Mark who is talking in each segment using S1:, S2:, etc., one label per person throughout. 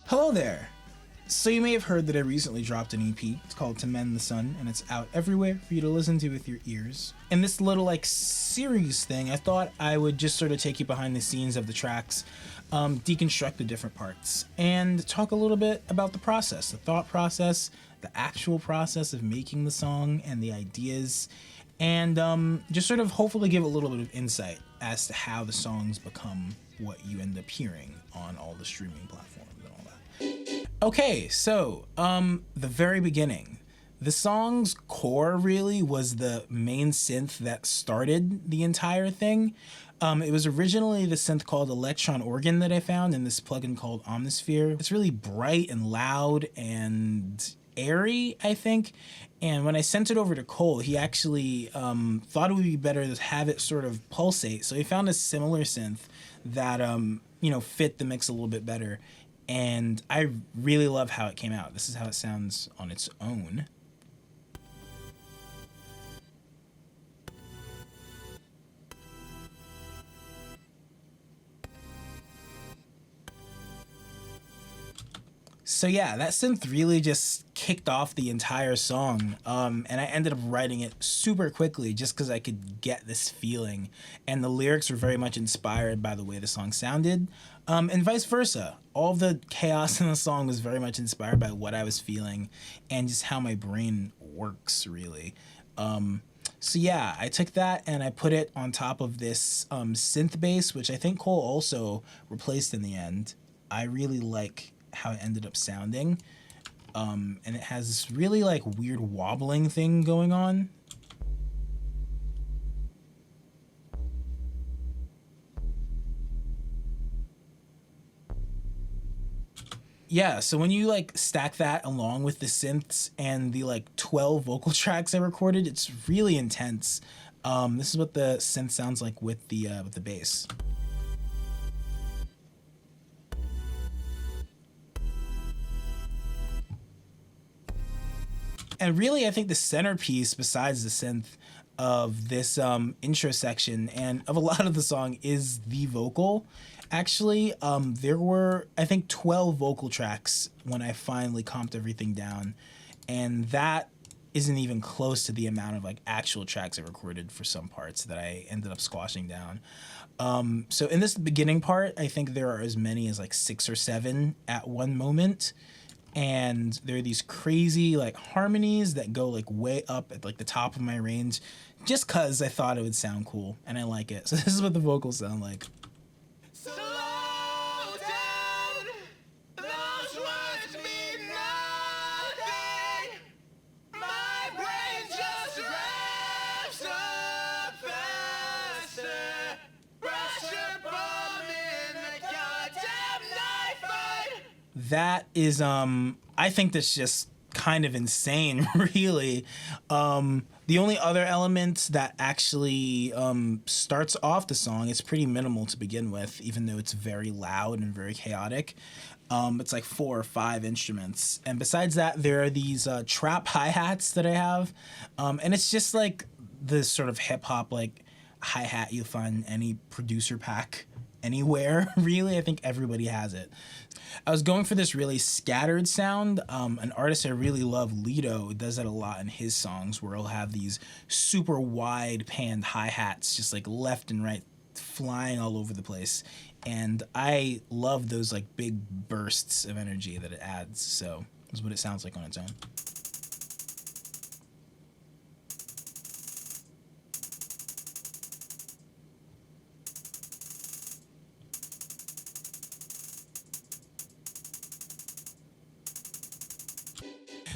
S1: Hello there! So you may have heard that I recently dropped an EP. It's called To Mend the Sun, and it's out everywhere for you to listen to with your ears. In this little series thing, I thought I would just sort of take you behind the scenes of the tracks, deconstruct the different parts, and talk a little bit about the process, the thought process, the actual process of making the song, and the ideas, and just sort of hopefully give a little bit of insight as to how the songs become what you end up hearing on all the streaming platforms and all that. Okay, so the very beginning, the song's core really was the main synth that started the entire thing. It was originally the synth called Electron Organ that I found in this plugin called Omnisphere. It's really bright and loud and airy, I think. And when I sent it over to Cole, he actually thought it would be better to have it sort of pulsate. So he found a similar synth that fit the mix a little bit better. And I really love how it came out. This is how it sounds on its own. So yeah, that synth really just kicked off the entire song, and I ended up writing it super quickly just because I could get this feeling, and the lyrics were very much inspired by the way the song sounded, and vice versa. All the chaos in the song was very much inspired by what I was feeling and just how my brain works, really. So yeah, I took that and I put it on top of this synth bass, which I think Cole also replaced in the end. I really like how it ended up sounding, and it has this really weird wobbling thing going on. Yeah, so when you stack that along with the synths and the 12 vocal tracks I recorded, it's really intense. This is what the synth sounds like with the bass. And really, I think the centerpiece, besides the synth, of this intro section and of a lot of the song is the vocal. Actually, there were, I think, 12 vocal tracks when I finally comped everything down. And that isn't even close to the amount of actual tracks I recorded for some parts that I ended up squashing down. So in this beginning part, I think there are as many as 6 or 7 at one moment. And there are these crazy harmonies that go way up at the top of my range just cause I thought it would sound cool and I like it. So this is what the vocals sound like.
S2: Slow down, those words mean nothing. My brain just revs up faster. Pressure bomb in the goddamn knife fight.
S1: That is, I think that's just kind of insane, really. The only other element that actually starts off the song is pretty minimal to begin with, even though it's very loud and very chaotic. It's 4 or 5 instruments. And besides that, there are these trap hi-hats that I have. And it's just the sort of hip-hop hi-hat you'll find in any producer pack anywhere, really. I think everybody has it. I was going for this really scattered sound. An artist I really love, Lido, does that a lot in his songs, where he'll have these super wide panned hi-hats just left and right flying all over the place. And I love those big bursts of energy that it adds. So that's what it sounds like on its own.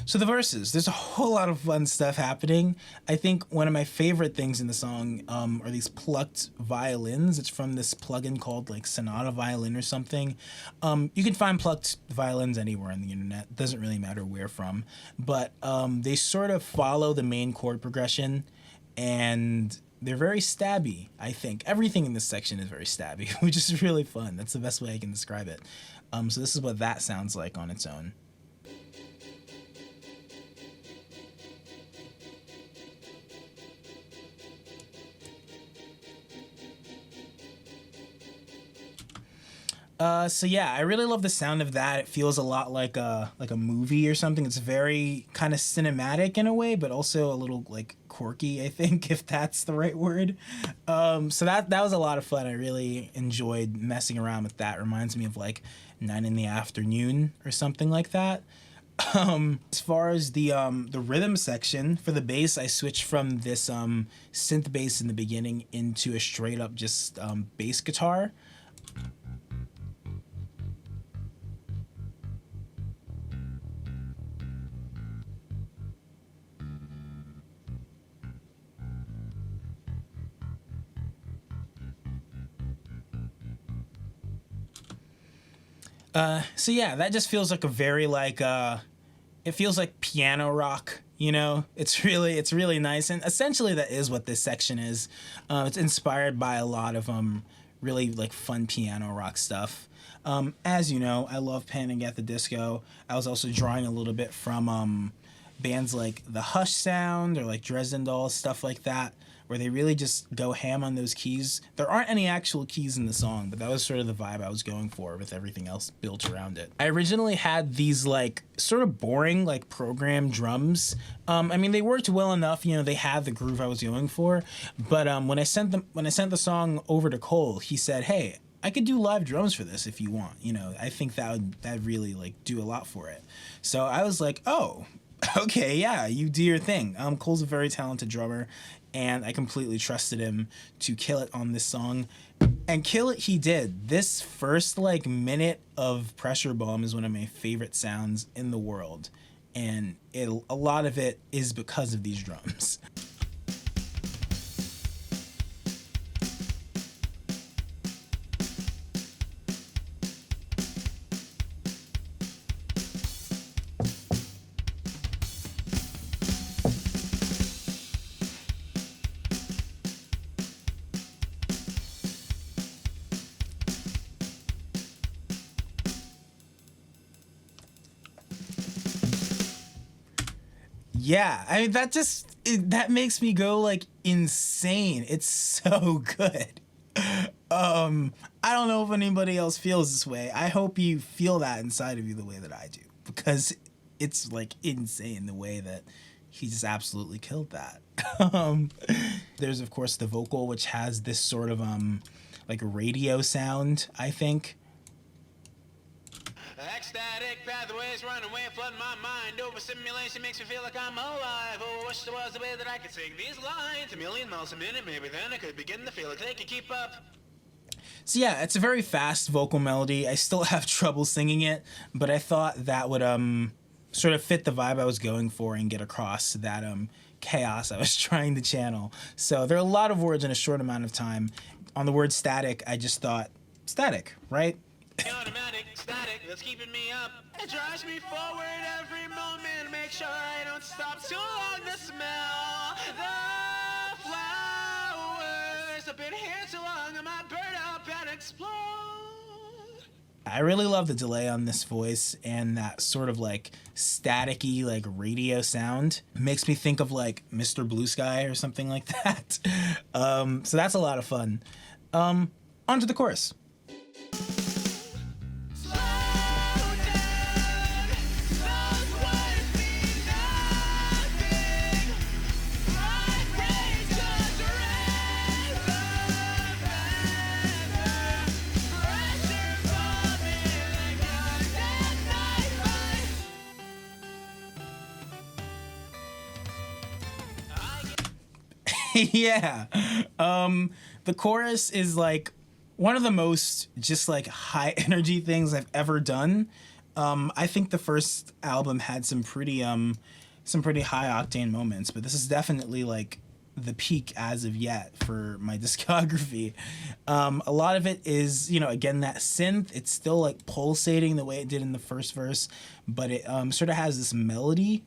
S1: So the verses, there's a whole lot of fun stuff happening. I think one of my favorite things in the song are these plucked violins. It's from this plugin called Sonata Violin or something. You can find plucked violins anywhere on the internet. It doesn't really matter where from. But they sort of follow the main chord progression, and they're very stabby, I think. Everything in this section is very stabby, which is really fun. That's the best way I can describe it. So this is what that sounds like on its own. So yeah, I really love the sound of that. It feels a lot like a movie or something. It's very kind of cinematic in a way, but also a little like quirky, I think, if that's the right word. So that was a lot of fun. I really enjoyed messing around with that. Reminds me of like 9 in the afternoon or something like that. As far as the rhythm section for the bass, I switched from this synth bass in the beginning into a straight up just bass guitar. So yeah, that just feels like a very like it feels like piano rock, you know. It's really nice, and essentially that is what this section is. It's inspired by a lot of really like fun piano rock stuff. As you know, I love Panic at the Disco. I was also drawing a little bit from bands like the Hush Sound or like Dresden Dolls, stuff like that, where they really just go ham on those keys. There aren't any actual keys in the song, but that was sort of the vibe I was going for with everything else built around it. I originally had these like sort of boring like programmed drums. I mean, they worked well enough, you know, they had the groove I was going for, but when I sent the song over to Cole, he said, "Hey, I could do live drums for this if you want. You know, I think that'd really like do a lot for it." So I was like, "Oh, okay, yeah, you do your thing." Cole's a very talented drummer, and I completely trusted him to kill it on this song. And kill it he did. This first like minute of Pressure Bomb is one of my favorite sounds in the world. And a lot of it is because of these drums. Yeah, I mean that makes me go like insane. It's so good. I don't know if anybody else feels this way. I hope you feel that inside of you the way that I do, because it's like insane the way that he just absolutely killed that. um, there's of course the vocal, which has this sort of like radio sound, I think.
S2: Ecstatic pathways run away, flood my mind. Overstimulation makes me feel like I'm alive. Oh, I wish there was a way that I could sing these lines a million miles a minute. Maybe then I could begin to feel like they could keep up.
S1: So yeah, it's a very fast vocal melody. I still have trouble singing it, but I thought that would sort of fit the vibe I was going for and get across that chaos I was trying to channel. So there are a lot of words in a short amount of time. On the word static, I just thought static, right?
S2: Automatic, static, that's keeping me up. It drives me forward every moment. Make sure I don't stop too long to smell the flowers. I've been here too long, I might burn up and explode.
S1: I really love the delay on this voice and that sort of like staticky like radio sound. Makes me think of like Mr. Blue Sky or something like that. So that's a lot of fun. On to the chorus. Yeah. The chorus is like one of the most just like high energy things I've ever done. I think the first album had some pretty high octane moments, but this is definitely like the peak as of yet for my discography. A lot of it is, you know, again, that synth. It's still like pulsating the way it did in the first verse, but it sort of has this melody.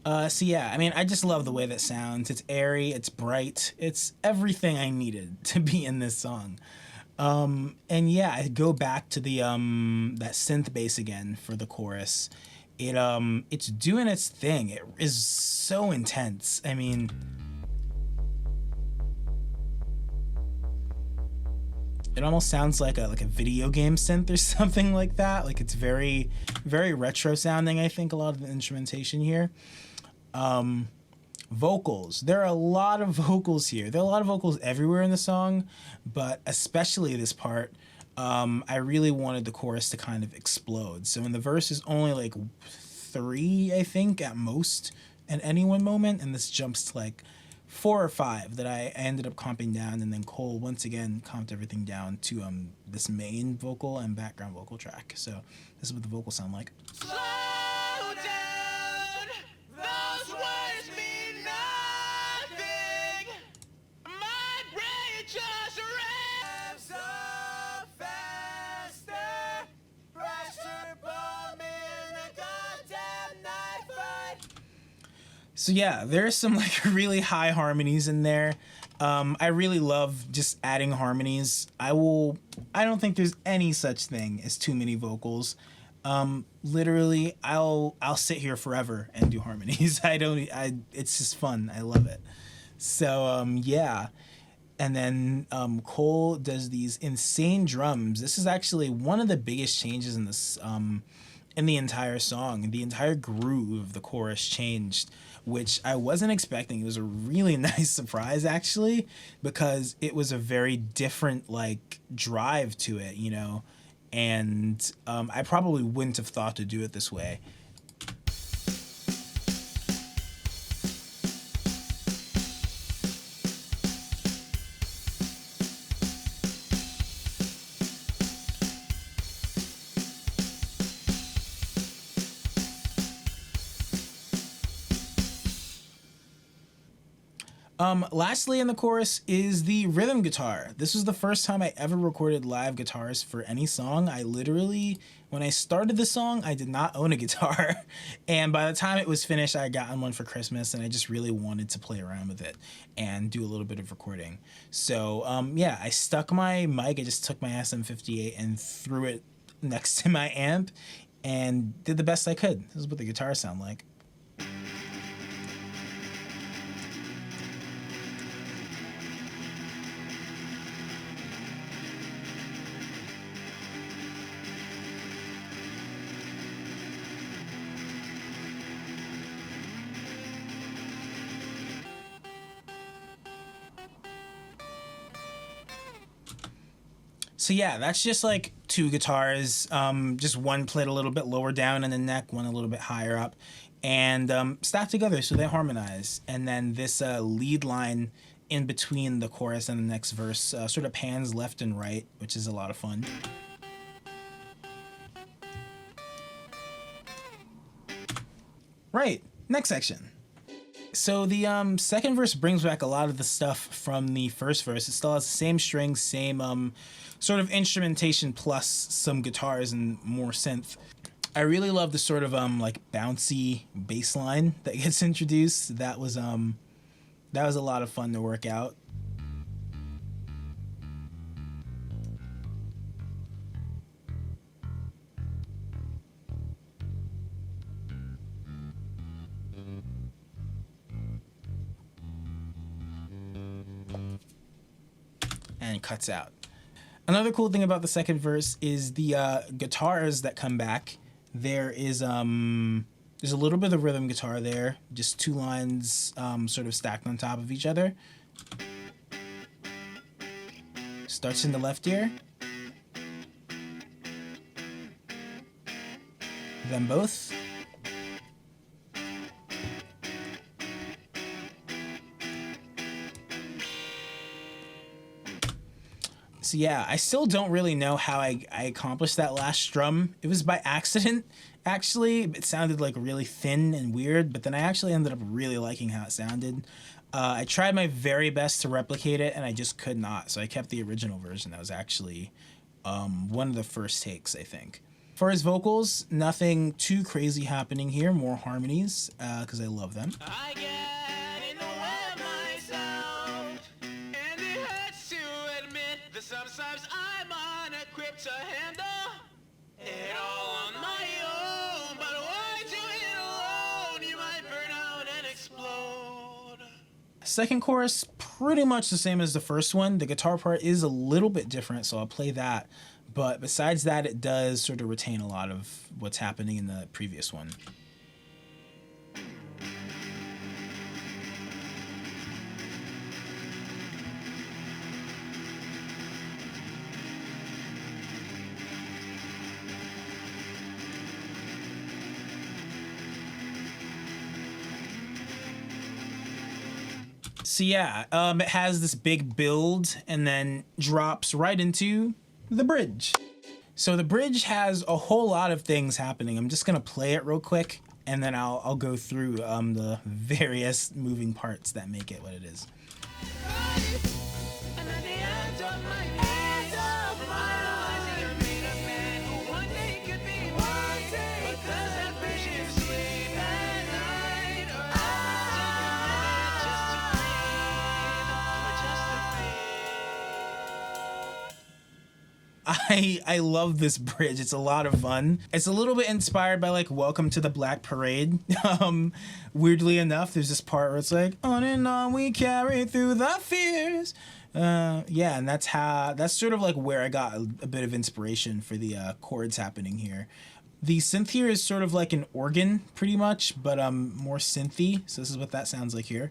S1: So yeah, I mean, I just love the way that sounds. It's airy, it's bright, it's everything I needed to be in this song. And yeah, I go back to the that synth bass again for the chorus. It's doing its thing. It is so intense. I mean, it almost sounds like a video game synth or something like that. Like it's very very retro sounding. I think a lot of the instrumentation here. Vocals. There are a lot of vocals here. There are a lot of vocals everywhere in the song, but especially this part, I really wanted the chorus to kind of explode. So in the verse is only like 3, I think, at most at any one moment, and this jumps to like 4 or 5 that I ended up comping down, and then Cole once again comped everything down to this main vocal and background vocal track. So this is what the vocals sound like.
S2: Slow down, those words mean nothing. My brain just revs up faster. Pressure bomb in a goddamn knife fight.
S1: So yeah, there's some like really high harmonies in there. I really love just adding harmonies. I don't think there's any such thing as too many vocals. Literally, I'll sit here forever and do harmonies. It's just fun. I love it. So yeah. And then Cole does these insane drums. This is actually one of the biggest changes in this in the entire song. The entire groove of the chorus changed, which I wasn't expecting. It was a really nice surprise actually, because it was a very different like drive to it, you know. And I probably wouldn't have thought to do it this way. Lastly in the chorus is the rhythm guitar. This was the first time I ever recorded live guitars for any song. I literally, when I started the song, I did not own a guitar. And by the time it was finished, I had gotten one for Christmas, and I just really wanted to play around with it and do a little bit of recording. So yeah, I stuck my mic, I just took my SM58 and threw it next to my amp and did the best I could. This is what the guitars sound like. So yeah, that's just like 2 guitars, just one played a little bit lower down in the neck, one a little bit higher up, and stacked together so they harmonize. And then this lead line in between the chorus and the next verse sort of pans left and right, which is a lot of fun. Right, next section. So the second verse brings back a lot of the stuff from the first verse. It still has the same strings, same sort of instrumentation plus some guitars and more synth. I really love the sort of like bouncy bass line that gets introduced. That was a lot of fun to work out. And cuts out. Another cool thing about the second verse is the guitars that come back. There's a little bit of rhythm guitar there, just 2 lines sort of stacked on top of each other. Starts in the left ear, then both. So yeah, I still don't really know how I accomplished that last strum. It was by accident, actually. It sounded like really thin and weird, but then I actually ended up really liking how it sounded. I tried my very best to replicate it, and I just could not. So I kept the original version. That was actually one of the first takes, I think. For his vocals, nothing too crazy happening here. More harmonies, because I love them.
S2: I get in the way of myself, and it hurts to admit that sometimes I'm unequipped to handle it all on my own. But why do it alone? You might burn out and explode.
S1: Second chorus, pretty much the same as the first one. The guitar part is a little bit different, so I'll play that. But besides that, it does sort of retain a lot of what's happening in the previous one. So yeah, it has this big build and then drops right into the bridge. So the bridge has a whole lot of things happening. I'm just gonna play it real quick, and then I'll go through the various moving parts that make it what it is.
S2: And at the end of my days, realizing I made a man who one day could be mine. Because that vision of sleep at night, or just to breathe, or just to breathe.
S1: I love this bridge. It's a lot of fun. It's a little bit inspired by like Welcome to the Black Parade. Weirdly enough, there's this part where it's like, on and on we carry through the fears. Yeah, and that's sort of like where I got a bit of inspiration for the chords happening here. The synth here is sort of like an organ, pretty much, but more synthy. So this is what that sounds like here.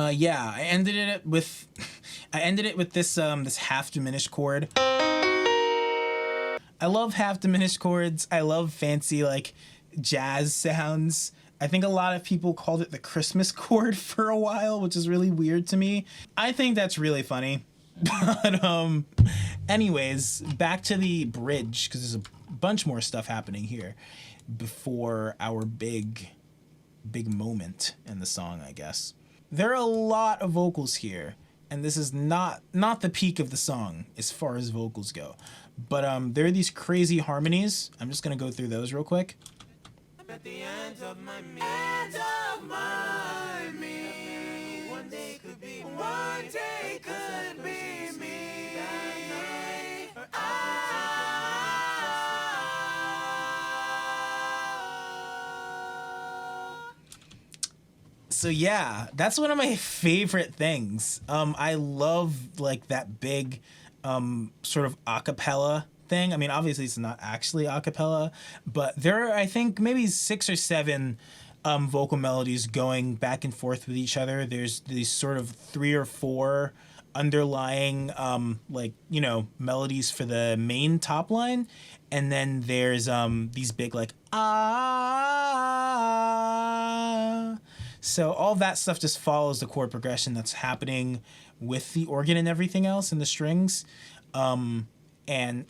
S1: Yeah, I ended it with this this half diminished chord. I love half diminished chords. I love fancy like jazz sounds. I think a lot of people called it the Christmas chord for a while, which is really weird to me. I think that's really funny. But anyways, back to the bridge, because there's a bunch more stuff happening here before our big moment in the song, I guess. There are a lot of vocals here, and this is not the peak of the song as far as vocals go. But there are these crazy harmonies. I'm just gonna go through those real quick.
S2: At the end of my me, one day could be me. That night,
S1: So yeah, that's one of my favorite things. I love like that big sort of acapella thing. I mean, obviously it's not actually acapella, but there are, I think, maybe 6 or 7 vocal melodies going back and forth with each other. There's these sort of 3 or 4 underlying like, you know, melodies for the main top line, and then there's these big like ah. So all that stuff just follows the chord progression that's happening with the organ and everything else and the strings. And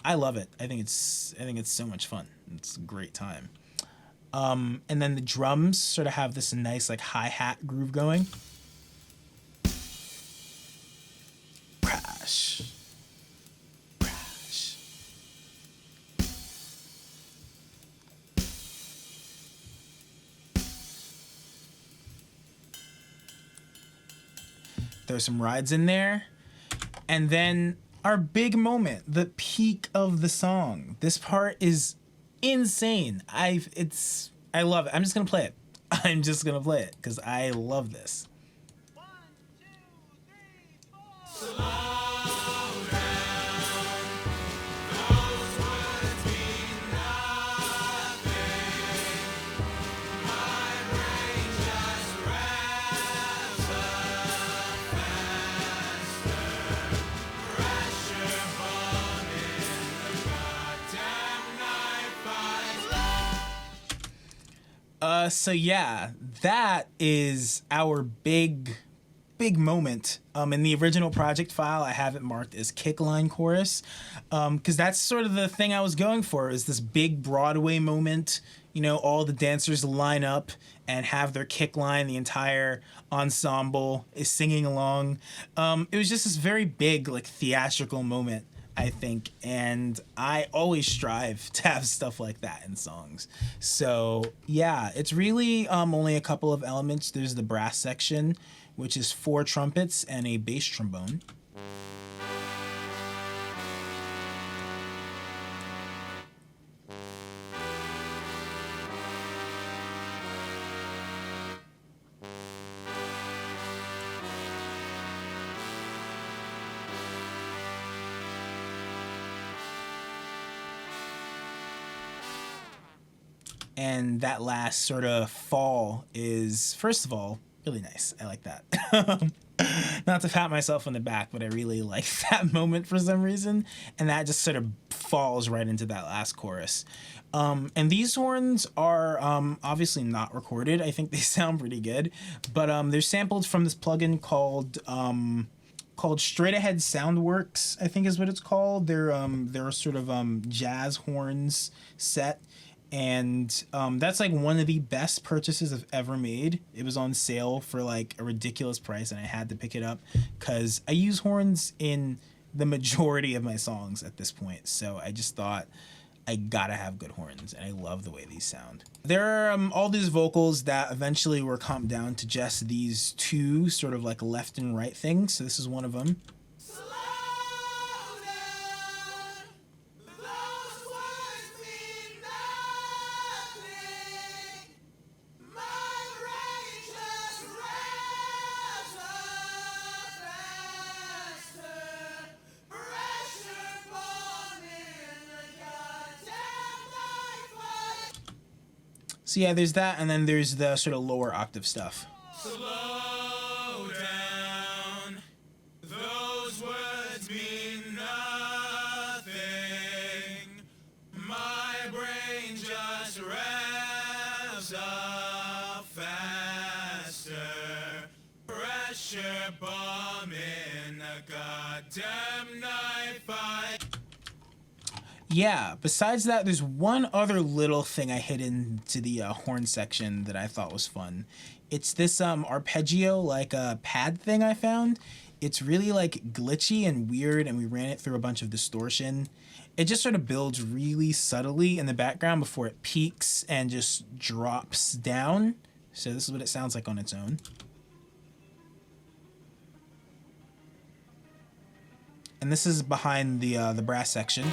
S1: I love it. I think it's so much fun. It's a great time. And then the drums sort of have this nice like hi-hat groove going. Crash. Crash. There's some rides in there. And then our big moment, the peak of the song. This part is insane. I love it. I'm just gonna play it. I'm just gonna play it because I love this.
S2: 1, 2, 3, 4.
S1: So yeah, that is our big big moment. In the original project file, I have it marked as kickline chorus, because that's sort of the thing I was going for, is this big Broadway moment. You know, all the dancers line up and have their kick line. The entire ensemble is singing along. It was just this very big, like, theatrical moment, I think, and I always strive to have stuff like that in songs. So yeah, it's really only a couple of elements. There's the brass section, which is 4 trumpets and a bass trombone. And that last sort of fall is, first of all, really nice. I like that. Not to pat myself on the back, but I really like that moment for some reason. And that just sort of falls right into that last chorus. And these horns are obviously not recorded. I think they sound pretty good, but they're sampled from this plugin called Straight Ahead Soundworks, I think is what it's called. They're sort of jazz horns set. And that's like one of the best purchases I've ever made. It was on sale for like a ridiculous price, and I had to pick it up because I use horns in the majority of my songs at this point. So I just thought I gotta have good horns, and I love the way these sound. There are all these vocals that eventually were comped down to just these 2 sort of like left and right things. So this is one of them. So yeah, there's that, and then there's the sort of lower octave stuff.
S2: Slow down. Those words mean nothing. My brain just revs up faster. Pressure bomb in a goddamn knife fight.
S1: Yeah, besides that, there's one other little thing I hid into the horn section that I thought was fun. It's this arpeggio, like a pad thing I found. It's really like glitchy and weird, and we ran it through a bunch of distortion. It just sort of builds really subtly in the background before it peaks and just drops down. So this is what it sounds like on its own. And this is behind the brass section.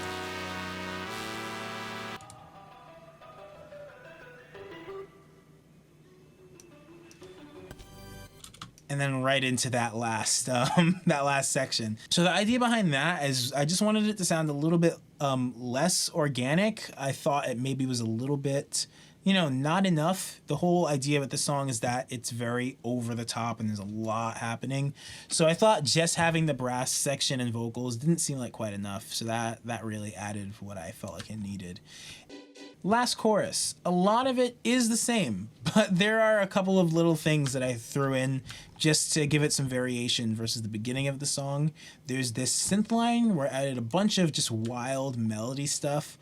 S1: And then right into that last section. So the idea behind that is I just wanted it to sound a little bit less organic. I thought it maybe was a little bit, not enough. The whole idea with the song is that it's very over the top and there's a lot happening. So I thought just having the brass section and vocals didn't seem like quite enough. So that really added what I felt like it needed. Last chorus, a lot of it is the same, but there are a couple of little things that I threw in just to give it some variation versus the beginning of the song. There's this synth line where I added a bunch of just wild melody stuff.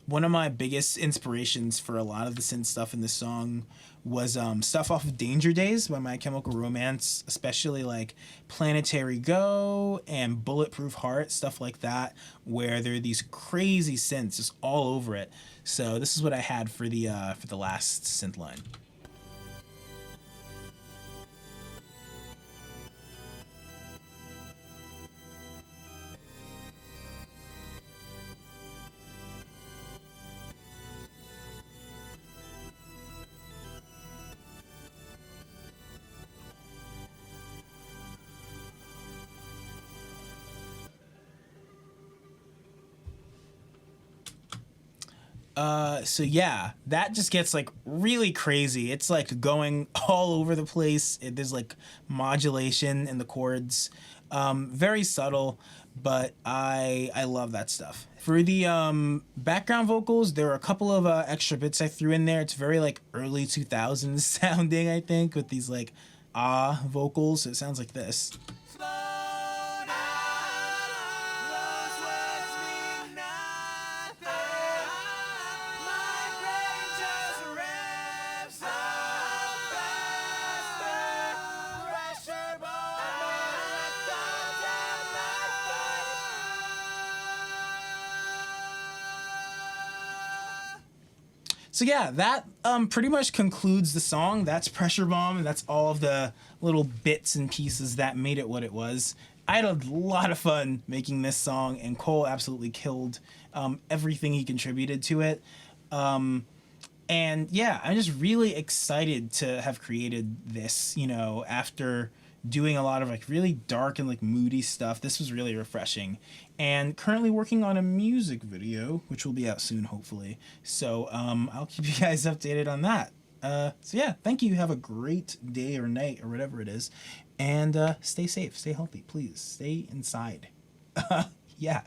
S1: One of my biggest inspirations for a lot of the synth stuff in this song was stuff off of Danger Days by My Chemical Romance, especially like Planetary Go and Bulletproof Heart, stuff like that, where there are these crazy synths just all over it. So this is what I had for the last synth line. So yeah, that just gets like really crazy. It's like going all over the place. There's like modulation in the chords, very subtle, but I love that stuff. For the background vocals, there are a couple of extra bits I threw in there. It's very like early 2000s sounding, I think, with these like ah vocals. It sounds like this. So yeah, that pretty much concludes the song. That's Pressure Bomb, and that's all of the little bits and pieces that made it what it was. I had a lot of fun making this song, and Cole absolutely killed everything he contributed to it. And yeah, I'm just really excited to have created this, you know, after doing a lot of like really dark and like moody stuff. This was really refreshing. And currently working on a music video, which will be out soon, hopefully. So I'll keep you guys updated on that. So yeah, thank you. Have a great day or night or whatever it is. And stay safe, stay healthy, please. Stay inside. Yeah.